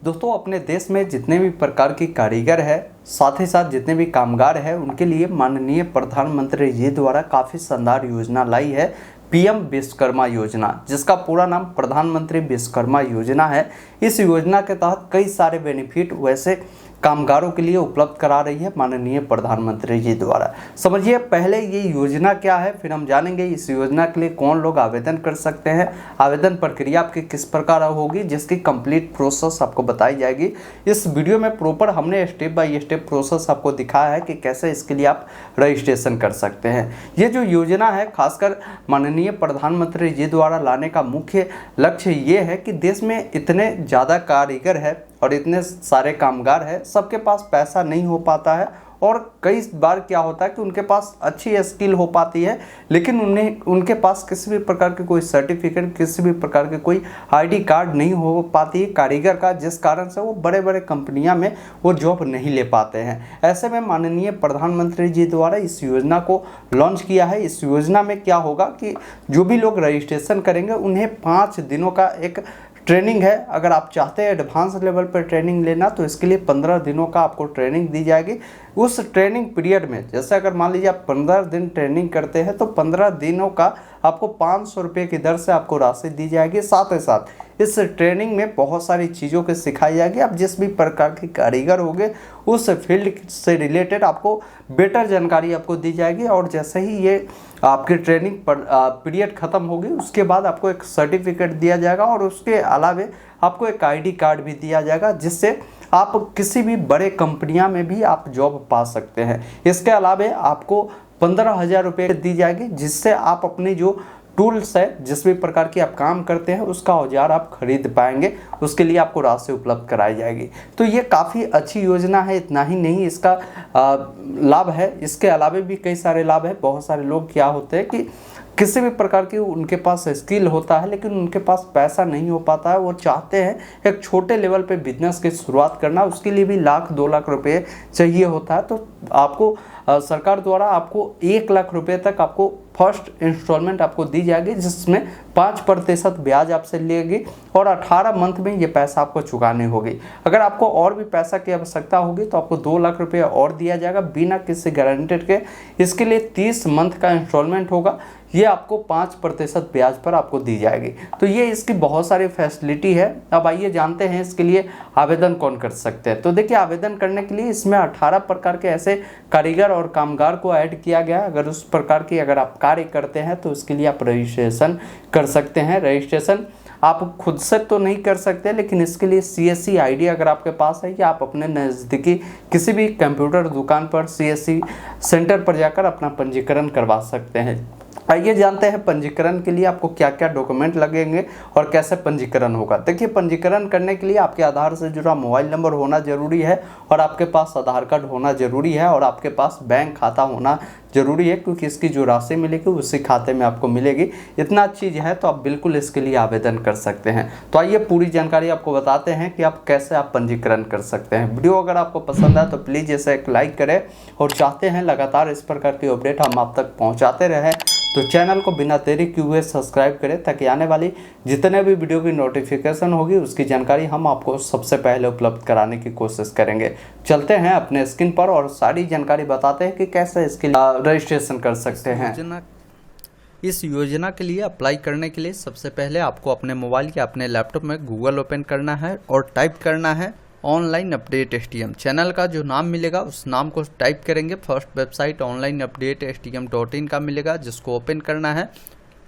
दोस्तों अपने देश में जितने भी प्रकार की कारीगर है, साथ ही साथ जितने भी कामगार है, उनके लिए माननीय प्रधानमंत्री जी द्वारा काफ़ी शानदार योजना लाई है, पीएम विश्वकर्मा योजना, जिसका पूरा नाम प्रधानमंत्री विश्वकर्मा योजना है। इस योजना के तहत कई सारे बेनिफिट वैसे कामगारों के लिए उपलब्ध करा रही है माननीय प्रधानमंत्री जी द्वारा। समझिए पहले ये योजना क्या है, फिर हम जानेंगे इस योजना के लिए कौन लोग आवेदन कर सकते हैं, आवेदन प्रक्रिया आपकी किस प्रकार होगी, जिसकी कंप्लीट प्रोसेस आपको बताई जाएगी। इस वीडियो में प्रॉपर हमने स्टेप बाय स्टेप प्रोसेस आपको दिखाया है कि कैसे इसके लिए आप रजिस्ट्रेशन कर सकते हैं। ये जो योजना है खासकर माननीय प्रधानमंत्री जी द्वारा लाने का मुख्य लक्ष्य ये है कि देश में इतने ज़्यादा कारीगर है और इतने सारे कामगार हैं, सबके पास पैसा नहीं हो पाता है और कई बार क्या होता है कि उनके पास अच्छी स्किल हो पाती है, लेकिन उनके पास किसी भी प्रकार के कोई सर्टिफिकेट, किसी भी प्रकार के कोई आईडी कार्ड नहीं हो पाती है कारीगर का, जिस कारण से वो बड़े बड़े कंपनियां में वो जॉब नहीं ले पाते हैं। ऐसे में माननीय प्रधानमंत्री जी द्वारा इस योजना को लॉन्च किया है। इस योजना में क्या होगा कि जो भी लोग रजिस्ट्रेशन करेंगे उन्हें 5 दिनों का एक ट्रेनिंग है। अगर आप चाहते हैं एडवांस लेवल पर ट्रेनिंग लेना तो इसके लिए 15 दिनों का आपको ट्रेनिंग दी जाएगी। उस ट्रेनिंग पीरियड में जैसे अगर मान लीजिए आप 15 दिन ट्रेनिंग करते हैं तो 15 दिनों का आपको 500 रुपये की दर से आपको राशि दी जाएगी। साथ ही साथ इस ट्रेनिंग में बहुत सारी चीज़ों को सिखाई जाएगी। आप जिस भी प्रकार के कारीगर होंगे उस फील्ड से रिलेटेड आपको बेटर जानकारी आपको दी जाएगी और जैसे ही ये आपकी ट्रेनिंग पीरियड ख़त्म होगी उसके बाद आपको एक सर्टिफिकेट दिया जाएगा और उसके अलावे आपको एक आईडी कार्ड भी दिया जाएगा, जिससे आप किसी भी बड़े कंपनियां में भी आप जॉब पा सकते हैं। इसके अलावे आपको 15,000 रुपये दी जाएगी, जिससे आप अपनी जो टूल्स है, जिस भी प्रकार की आप काम करते हैं उसका औजार आप खरीद पाएंगे, उसके लिए आपको राशि उपलब्ध कराई जाएगी। तो ये काफ़ी अच्छी योजना है। इतना ही नहीं इसका लाभ है, इसके अलावा भी कई सारे लाभ है। बहुत सारे लोग क्या होते हैं कि किसी भी प्रकार की उनके पास स्किल होता है लेकिन उनके पास पैसा नहीं हो पाता है, वो चाहते हैं एक छोटे लेवल पे बिजनेस की शुरुआत करना, उसके लिए भी 1-2 लाख रुपए चाहिए होता है। तो आपको सरकार द्वारा आपको 1 लाख रुपए तक आपको फर्स्ट इंस्टॉलमेंट आपको दी जाएगी, जिसमें 5% ब्याज आपसे लेगी और 18 मंथ में ये पैसा आपको चुकाने होगी। अगर आपको और भी पैसा की आवश्यकता होगी तो आपको 2 लाख रुपये और दिया जाएगा बिना किसी गारंटेड के। इसके लिए 30 मंथ का इंस्टॉलमेंट होगा, ये आपको 5% ब्याज पर आपको दी जाएगी। तो ये इसकी बहुत सारी फैसिलिटी है। अब आइए जानते हैं इसके लिए आवेदन कौन कर सकते हैं। तो देखिए आवेदन करने के लिए इसमें 18 प्रकार के ऐसे कारीगर और कामगार को ऐड किया गया। अगर उस प्रकार की अगर आप कार्य करते हैं तो इसके लिए आप रजिस्ट्रेशन कर सकते हैं। रजिस्ट्रेशन आप खुद से तो नहीं कर सकते, लेकिन इसके लिए CSC आईडी अगर आपके पास है, या आप अपने नज़दीकी किसी भी कंप्यूटर दुकान पर CSC सेंटर पर जाकर अपना पंजीकरण करवा सकते हैं। आइए जानते हैं पंजीकरण के लिए आपको क्या क्या डॉक्यूमेंट लगेंगे और कैसे पंजीकरण होगा। देखिए पंजीकरण करने के लिए आपके आधार से जुड़ा मोबाइल नंबर होना जरूरी है और आपके पास आधार कार्ड होना जरूरी है और आपके पास बैंक खाता होना जरूरी है, क्योंकि इसकी जो राशि मिलेगी उसी खाते में आपको मिलेगी। इतना चीज़ है तो आप बिल्कुल इसके लिए आवेदन कर सकते हैं। तो आइए पूरी जानकारी आपको बताते हैं कि आप कैसे आप पंजीकरण कर सकते हैं। वीडियो अगर आपको पसंद आए तो प्लीज़ इसे एक लाइक करें और चाहते हैं लगातार इस प्रकार की अपडेट हम आप तक पहुँचाते रहें तो चैनल को बिना देरी किए हुए सब्सक्राइब करें, ताकि आने वाली जितने भी वीडियो की नोटिफिकेशन होगी उसकी जानकारी हम आपको सबसे पहले उपलब्ध कराने की कोशिश करेंगे। चलते हैं अपने स्क्रीन पर और सारी जानकारी बताते हैं कि कैसे इसके रजिस्ट्रेशन कर सकते हैं। इस योजना के लिए अप्लाई करने के लिए सबसे पहले आपको अपने मोबाइल या अपने लैपटॉप में गूगल ओपन करना है और टाइप करना है ऑनलाइन अपडेट STM। चैनल का जो नाम मिलेगा उस नाम को टाइप करेंगे। First website online update STM.in का मिलेगा, जिसको ओपन करना है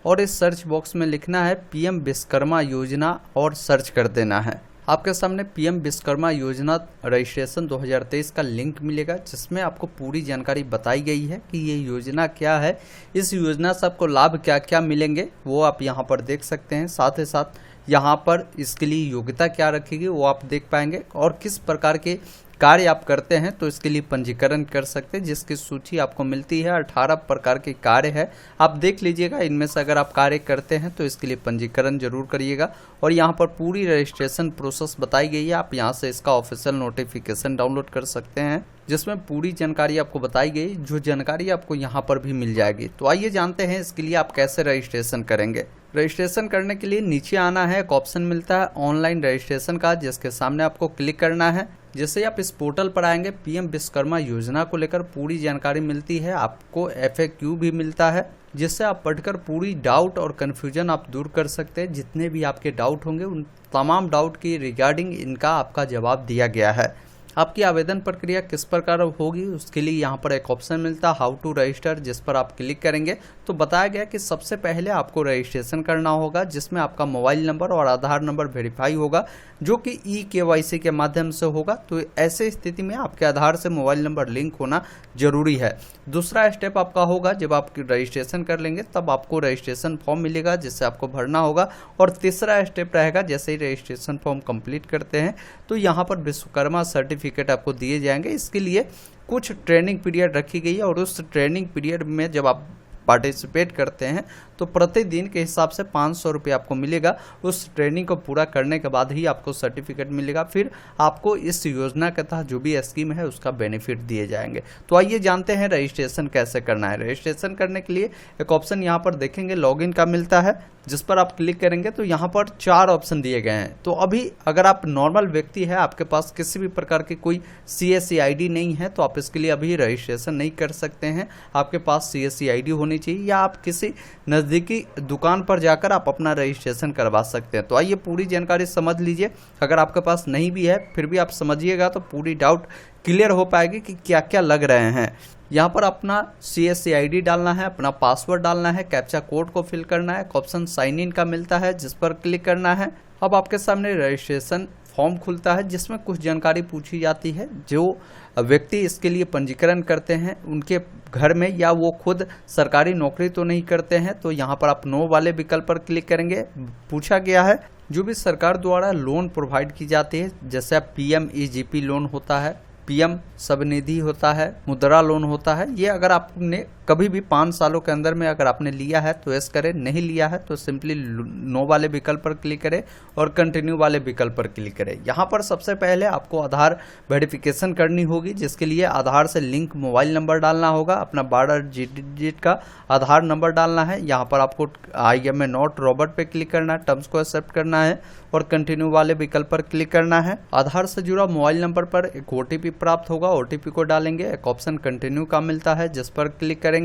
और इस सर्च बॉक्स में लिखना है PM विश्वकर्मा योजना और सर्च कर देना है। आपके सामने PM विश्वकर्मा योजना रजिस्ट्रेशन 2023 का लिंक मिलेगा, जिसमें आपको पूरी जानकारी बताई गई है कि ये योजना क्या है, इस योजना से आपको लाभ क्या क्या मिलेंगे वो आप यहाँ पर देख सकते हैं। साथ ही साथ यहाँ पर इसके लिए योग्यता क्या रखेगी वो आप देख पाएंगे और किस प्रकार के कार्य आप करते हैं तो इसके लिए पंजीकरण कर सकते हैं, जिसकी सूची आपको मिलती है। 18 प्रकार के कार्य है, आप देख लीजिएगा। इनमें से अगर आप कार्य करते हैं तो इसके लिए पंजीकरण जरूर करिएगा। और यहाँ पर पूरी रजिस्ट्रेशन प्रोसेस बताई गई है, आप यहाँ से इसका ऑफिशियल नोटिफिकेशन डाउनलोड कर सकते हैं, जिसमें पूरी जानकारी आपको बताई गई, जो जानकारी आपको यहाँ पर भी मिल जाएगी। तो आइए जानते हैं इसके लिए आप कैसे रजिस्ट्रेशन करेंगे। रजिस्ट्रेशन करने के लिए नीचे आना है, एक ऑप्शन मिलता है ऑनलाइन रजिस्ट्रेशन का, जिसके सामने आपको क्लिक करना है। जैसे आप इस पोर्टल पर आएंगे, पीएम विश्वकर्मा योजना को लेकर पूरी जानकारी मिलती है, आपको FAQ भी मिलता है, जिससे आप पढ़कर पूरी डाउट और कन्फ्यूजन आप दूर कर सकते हैं। जितने भी आपके डाउट होंगे उन तमाम डाउट की रिगार्डिंग इनका आपका जवाब दिया गया है। आपकी आवेदन प्रक्रिया किस प्रकार होगी उसके लिए यहाँ पर एक ऑप्शन मिलता है हाउ टू रजिस्टर, जिस पर आप क्लिक करेंगे तो बताया गया कि सबसे पहले आपको रजिस्ट्रेशन करना होगा, जिसमें आपका मोबाइल नंबर और आधार नंबर वेरीफाई होगा, जो कि eKYC के माध्यम से होगा। तो ऐसे स्थिति में आपके आधार से मोबाइल नंबर लिंक होना जरूरी है। दूसरा स्टेप आपका होगा, जब आप रजिस्ट्रेशन कर लेंगे तब आपको रजिस्ट्रेशन फॉर्म मिलेगा, जिससे आपको भरना होगा। और तीसरा स्टेप रहेगा, जैसे ही रजिस्ट्रेशन फॉर्म कंप्लीट करते हैं तो यहाँ पर विश्वकर्मा सर्टिफिकेट आपको दिए जाएंगे। इसके लिए कुछ ट्रेनिंग पीरियड रखी गई है, और उस ट्रेनिंग पीरियड में जब आप पार्टिसिपेट करते हैं तो प्रतिदिन के हिसाब से 500 रुपये आपको मिलेगा। उस ट्रेनिंग को पूरा करने के बाद ही आपको सर्टिफिकेट मिलेगा, फिर आपको इस योजना के तहत जो भी स्कीम है उसका बेनिफिट दिए जाएंगे। तो आइए जानते हैं रजिस्ट्रेशन कैसे करना है। रजिस्ट्रेशन करने के लिए एक ऑप्शन यहाँ पर देखेंगे लॉगिन का मिलता है, जिस पर आप क्लिक करेंगे तो यहाँ पर 4 ऑप्शन दिए गए हैं। तो अभी अगर आप नॉर्मल व्यक्ति है, आपके पास किसी भी प्रकार की कोई CSC ID नहीं है, तो आप इसके लिए अभी रजिस्ट्रेशन नहीं कर सकते हैं। आपके पास CSC ID होनी चाहिए, या आप किसी नज़दीकी दुकान पर जाकर आप अपना रजिस्ट्रेशन करवा सकते हैं। तो आइए पूरी जानकारी समझ लीजिए। अगर आपके पास नहीं भी है फिर भी आप समझिएगा तो पूरी डाउट क्लियर हो पाएगी कि क्या क्या लग रहे हैं। यहाँ पर अपना CSC ID डालना है, अपना पासवर्ड डालना है, कैप्चा कोड को फिल करना है, ऑप्शन साइन इन का मिलता है, जिस पर क्लिक करना है। अब आपके सामने रजिस्ट्रेशन फॉर्म खुलता है, जिसमें कुछ जानकारी पूछी जाती है। जो व्यक्ति इसके लिए पंजीकरण करते हैं उनके घर में या वो खुद सरकारी नौकरी तो नहीं करते हैं, तो यहाँ पर आप नो वाले विकल्प पर क्लिक करेंगे। पूछा गया है जो भी सरकार द्वारा लोन प्रोवाइड की जाती है, जैसे PMEGP लोन होता है, PM स्वनिधि होता है, मुद्रा लोन होता है, ये अगर आपने कभी भी 5 सालों के अंदर में अगर आपने लिया है तो यस करें, नहीं लिया है तो सिंपली नो वाले विकल्प पर क्लिक करें और कंटिन्यू वाले विकल्प पर क्लिक करें। यहाँ पर सबसे पहले आपको आधार वेरिफिकेशन करनी होगी, जिसके लिए आधार से लिंक मोबाइल नंबर डालना होगा, अपना 12 डिजिट का आधार नंबर डालना है। यहाँ पर आपको I am नॉट रॉबर्ट पे क्लिक करना है, टर्म्स को एक्सेप्ट करना है और कंटिन्यू वाले विकल्प पर क्लिक करना है। आधार से जुड़ा मोबाइल नंबर पर एक OTP प्राप्त होगा, OTP को डालेंगे। एक ऑप्शन कंटिन्यू का मिलता है, जिस पर क्लिक करेंगे।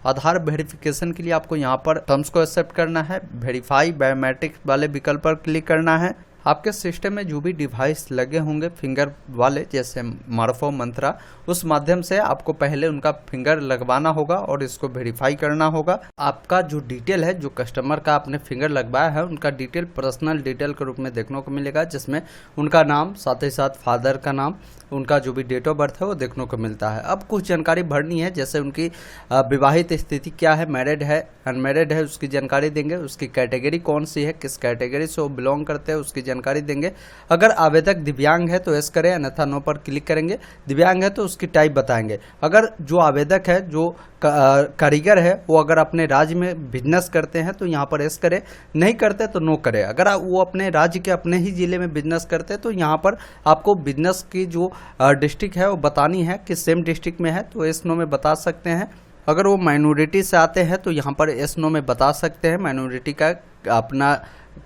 आधार वेरिफिकेशन के लिए आपको यहाँ पर टर्म्स को एक्सेप्ट करना है, वेरीफाई बायोमेट्रिक वाले विकल्प पर क्लिक करना है। आपके सिस्टम में जो भी डिवाइस लगे होंगे फिंगर वाले, जैसे मार्फो मंत्रा, उस माध्यम से आपको पहले उनका फिंगर लगवाना होगा और इसको वेरीफाई करना होगा। आपका जो डिटेल है, जो कस्टमर का आपने फिंगर लगवाया है, उनका डिटेल पर्सनल डिटेल के रूप में देखने को मिलेगा, जिसमें उनका नाम, साथ ही साथ फादर का नाम, उनका जो भी डेट ऑफ बर्थ है वो देखने को मिलता है। अब कुछ जानकारी भरनी है, जैसे उनकी विवाहित स्थिति क्या है, मैरिड है, अनमैरिड है, उसकी जानकारी देंगे। उसकी कैटेगरी कौन सी है, किस कैटेगरी से वो बिलोंग करते हैं, उसकी जानकारी देंगे। अगर आवेदक दिव्यांग है तो यस करें, अन्यथा नो पर क्लिक करेंगे। दिव्यांग है तो उसकी टाइप बताएंगे। अगर जो आवेदक है, जो कारीगर है, वो अगर अपने राज्य में बिजनेस करते हैं तो यहाँ पर यस करें, नहीं करते तो नो करें। अगर वो अपने राज्य के अपने ही जिले में बिजनेस करते हैं तो यहाँ पर आपको बिजनेस की जो डिस्ट्रिक्ट है वो बतानी है कि सेम डिस्ट्रिक्ट में है, तो यस नो में बता सकते हैं। अगर वो माइनॉरिटी से आते हैं तो यहाँ पर यस नो में बता सकते हैं, माइनॉरिटी का अपना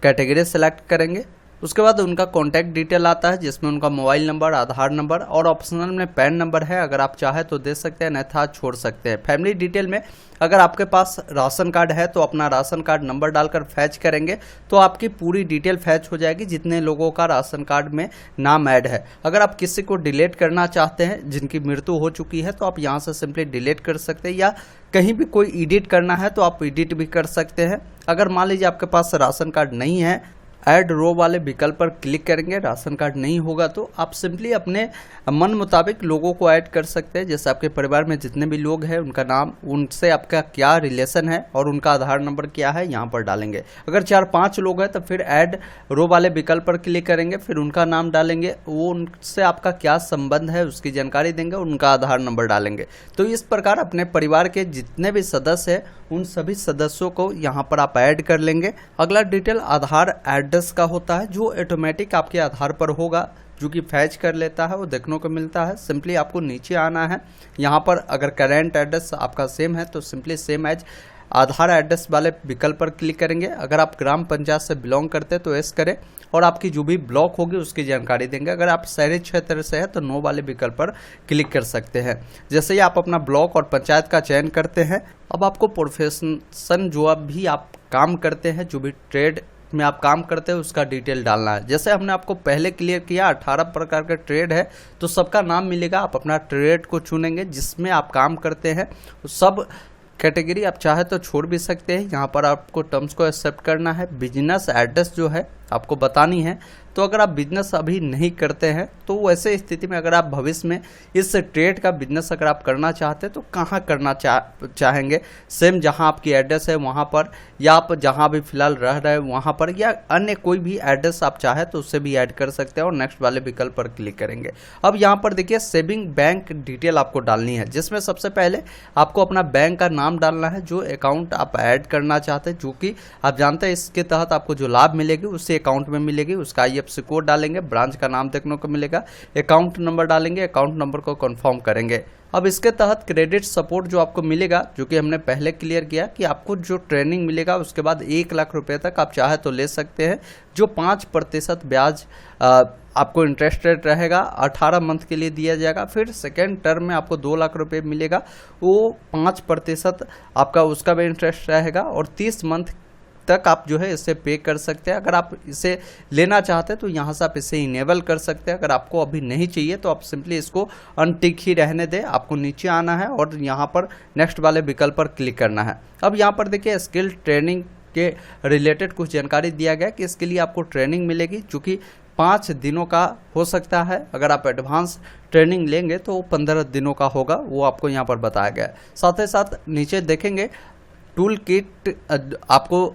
कैटेगरी सेलेक्ट करेंगे। उसके बाद उनका कॉन्टैक्ट डिटेल आता है, जिसमें उनका मोबाइल नंबर, आधार नंबर और ऑप्शनल में पैन नंबर है। अगर आप चाहे तो दे सकते हैं, अन्यथा छोड़ सकते हैं। फैमिली डिटेल में अगर आपके पास राशन कार्ड है तो अपना राशन कार्ड नंबर डालकर फैच करेंगे तो आपकी पूरी डिटेल फैच हो जाएगी, जितने लोगों का राशन कार्ड में नाम ऐड है। अगर आप किसी को डिलीट करना चाहते हैं, जिनकी मृत्यु हो चुकी है, तो आप यहाँ से सिंपली डिलीट कर सकते हैं, या कहीं भी कोई एडिट करना है तो आप एडिट भी कर सकते हैं। अगर मान लीजिए आपके पास राशन कार्ड नहीं है ऐड रो वाले विकल्प पर क्लिक करेंगे। राशन कार्ड नहीं होगा तो आप सिंपली अपने मन मुताबिक लोगों को ऐड कर सकते हैं। जैसे आपके परिवार में जितने भी लोग हैं उनका नाम, उनसे आपका क्या रिलेशन है और उनका आधार नंबर क्या है यहाँ पर डालेंगे। अगर 4-5 लोग हैं तो फिर ऐड रो वाले विकल्प पर क्लिक करेंगे, फिर उनका नाम डालेंगे, वो उनसे आपका क्या संबंध है उसकी जानकारी देंगे, उनका आधार नंबर डालेंगे। तो इस प्रकार अपने परिवार के जितने भी सदस्य हैं उन सभी सदस्यों को यहाँ पर आप ऐड कर लेंगे। अगला डिटेल आधार एड्रेस का होता है, जो ऑटोमेटिक आपके आधार पर होगा, जो कि फैच कर लेता है, वो देखने को मिलता है। सिंपली आपको नीचे आना है। यहाँ पर अगर करेंट एड्रेस आपका सेम है तो सिंपली सेम एज आधार एड्रेस वाले विकल्प पर क्लिक करेंगे। अगर आप ग्राम पंचायत से बिलोंग करते हैं तो यस करें और आपकी जो भी ब्लॉक होगी उसकी जानकारी देंगे। अगर आप शहरी क्षेत्र से है तो नो वाले विकल्प पर क्लिक कर सकते हैं। जैसे ही आप अपना ब्लॉक और पंचायत का चयन करते हैं, अब आपको प्रोफेशन जो भी आप काम करते हैं, जो भी ट्रेड में आप काम करते हैं उसका डिटेल डालना है। जैसे हमने आपको पहले क्लियर किया 18 प्रकार के ट्रेड है तो सबका नाम मिलेगा। आप अपना ट्रेड को चुनेंगे जिसमें आप काम करते हैं। सब कैटेगरी आप चाहे तो छोड़ भी सकते हैं। यहाँ पर आपको टर्म्स को एक्सेप्ट करना है। बिजनेस एड्रेस जो है आपको बतानी है। तो अगर आप बिजनेस अभी नहीं करते हैं तो वैसे स्थिति में अगर आप भविष्य में इस ट्रेड का बिजनेस अगर आप करना चाहते हैं तो कहाँ करना चाहेंगे, सेम जहाँ आपकी एड्रेस है वहाँ पर, या आप जहाँ भी फिलहाल रह रहे हैं वहाँ पर, या अन्य कोई भी एड्रेस आप चाहे तो उससे भी ऐड कर सकते हैं और नेक्स्ट वाले विकल्प पर क्लिक करेंगे। अब यहाँ पर देखिए सेविंग बैंक डिटेल आपको डालनी है, जिसमें सबसे पहले आपको अपना बैंक का नाम डालना है, जो अकाउंट आप ऐड करना चाहते हैं, जो कि आप जानते हैं इसके तहत आपको जो लाभ मिलेगी उसी अकाउंट में मिलेगी। उसका IFSC कोड डालेंगे, ब्रांच का नाम देखने को मिलेगा, अकाउंट नंबर डालेंगे, अकाउंट नंबर को कंफर्म करेंगे। अब इसके तहत क्रेडिट सपोर्ट जो आपको मिलेगा, जो कि हमने पहले क्लियर किया कि आपको जो ट्रेनिंग मिलेगा उसके बाद 1 लाख रुपए तक आप चाहे तो ले सकते हैं, जो 5% ब्याज आपको इंटरेस्ट रेट रहेगा, 18 मंथ के लिए दिया जाएगा। फिर सेकेंड टर्म में आपको 2 लाख रुपए मिलेगा, वो 5% आपका उसका भी इंटरेस्ट रहेगा और 30 मंथ तक आप जो है इसे पे कर सकते हैं। अगर आप इसे लेना चाहते हैं तो यहाँ से आप इसे इनेबल कर सकते हैं। अगर आपको अभी नहीं चाहिए तो आप सिंपली इसको अनटिक ही रहने दें। आपको नीचे आना है और यहाँ पर नेक्स्ट वाले विकल्प पर क्लिक करना है। अब यहाँ पर देखिए स्किल ट्रेनिंग के रिलेटेड कुछ जानकारी दिया गया कि इसके लिए आपको ट्रेनिंग मिलेगी, जो कि 5 दिनों का हो सकता है। अगर आप एडवांस ट्रेनिंग लेंगे तो 15 दिनों का होगा, वो आपको यहाँ पर बताया गया है। साथ ही साथ नीचे देखेंगे टूल किट आपको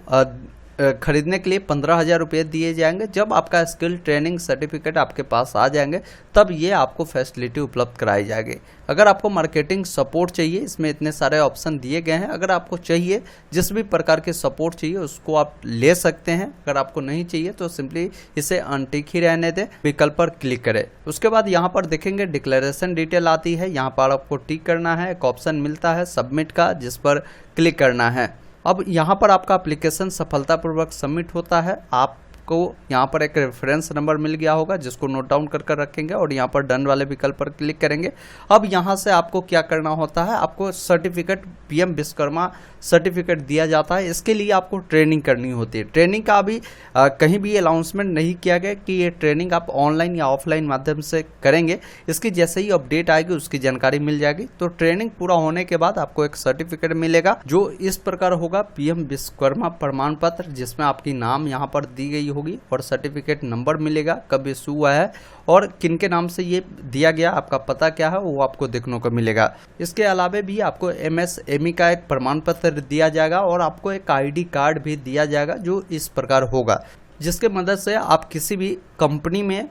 खरीदने के लिए 15,000 रुपये दिए जाएंगे। जब आपका स्किल ट्रेनिंग सर्टिफिकेट आपके पास आ जाएंगे तब ये आपको फैसिलिटी उपलब्ध कराई जाएगी। अगर आपको मार्केटिंग सपोर्ट चाहिए, इसमें इतने सारे ऑप्शन दिए गए हैं, अगर आपको चाहिए जिस भी प्रकार के सपोर्ट चाहिए उसको आप ले सकते हैं। अगर आपको नहीं चाहिए तो सिंपली इसे अनटिक ही रहने दें, विकल्प पर क्लिक करें। उसके बाद यहाँ पर देखेंगे डिक्लेरेशन डिटेल आती है, यहाँ पर आपको टिक करना है। एक ऑप्शन मिलता है सबमिट का, जिस पर क्लिक करना है। अब यहाँ पर आपका एप्लीकेशन सफलतापूर्वक सबमिट होता है। आपको यहाँ पर एक रेफरेंस नंबर मिल गया होगा जिसको नोट डाउन कर रखेंगे और यहाँ पर डन वाले विकल्प पर क्लिक करेंगे। अब यहाँ से आपको क्या करना होता है, आपको सर्टिफिकेट PM विश्वकर्मा सर्टिफिकेट दिया जाता है। इसके लिए आपको ट्रेनिंग करनी होती है। ट्रेनिंग का अभी कहीं भी अनाउंसमेंट नहीं किया गया कि ये ट्रेनिंग आप ऑनलाइन या ऑफलाइन माध्यम से करेंगे। इसकी जैसे ही अपडेट आएगी उसकी जानकारी मिल जाएगी। तो ट्रेनिंग पूरा होने के बाद आपको एक सर्टिफिकेट मिलेगा, जो इस प्रकार होगा PM विश्वकर्मा प्रमाण पत्र, जिसमें आपकी नाम यहाँ पर दी गई होगी और सर्टिफिकेट नंबर मिलेगा, कब इशू हुआ है और किनके नाम से ये दिया गया, आपका पता क्या है वो आपको देखने को मिलेगा। इसके अलावा भी आपको MSME का एक प्रमाण पत्र दिया जाएगा और आपको एक ID कार्ड भी दिया जाएगा, जो इस प्रकार होगा, जिसके मदद से आप किसी भी कंपनी में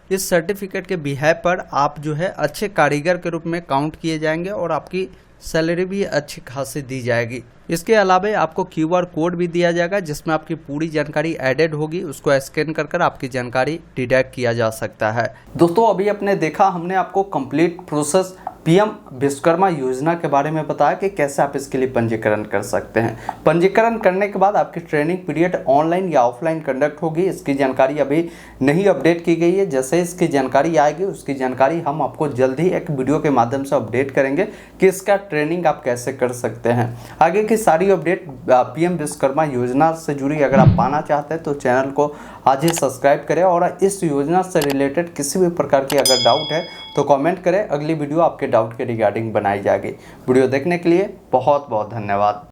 इस सर्टिफिकेट के बिहाफ पर आप जो है अच्छे कारीगर के रूप में काउंट किए जाएंगे और आपकी सैलरी भी अच्छी खासी दी जाएगी। इसके अलावा आपको QR कोड भी दिया जाएगा, जिसमें आपकी पूरी जानकारी एडेड होगी। उसको स्कैन कर आपकी जानकारी डिडक्ट किया जा सकता है। दोस्तों अभी आपने देखा, हमने आपको कंप्लीट प्रोसेस PM विश्वकर्मा योजना के बारे में बताया कि कैसे आप इसके लिए पंजीकरण कर सकते हैं। पंजीकरण करने के बाद आपकी ट्रेनिंग पीरियड ऑनलाइन या ऑफलाइन कंडक्ट होगी। इसकी जानकारी अभी नहीं अपडेट की गई है। जैसे इसकी जानकारी आएगी उसकी जानकारी हम आपको जल्द ही एक वीडियो के माध्यम से अपडेट करेंगे कि इसका ट्रेनिंग आप कैसे कर सकते हैं। आगे की सारी अपडेट PM विश्वकर्मा योजना से जुड़ी अगर आप पाना चाहते हैं तो चैनल को आज ही सब्सक्राइब करें और इस योजना से रिलेटेड किसी भी प्रकार की अगर डाउट है तो कमेंट करें। अगली वीडियो आपके डाउट के रिगार्डिंग बनाई जाएगी। वीडियो देखने के लिए बहुत बहुत धन्यवाद।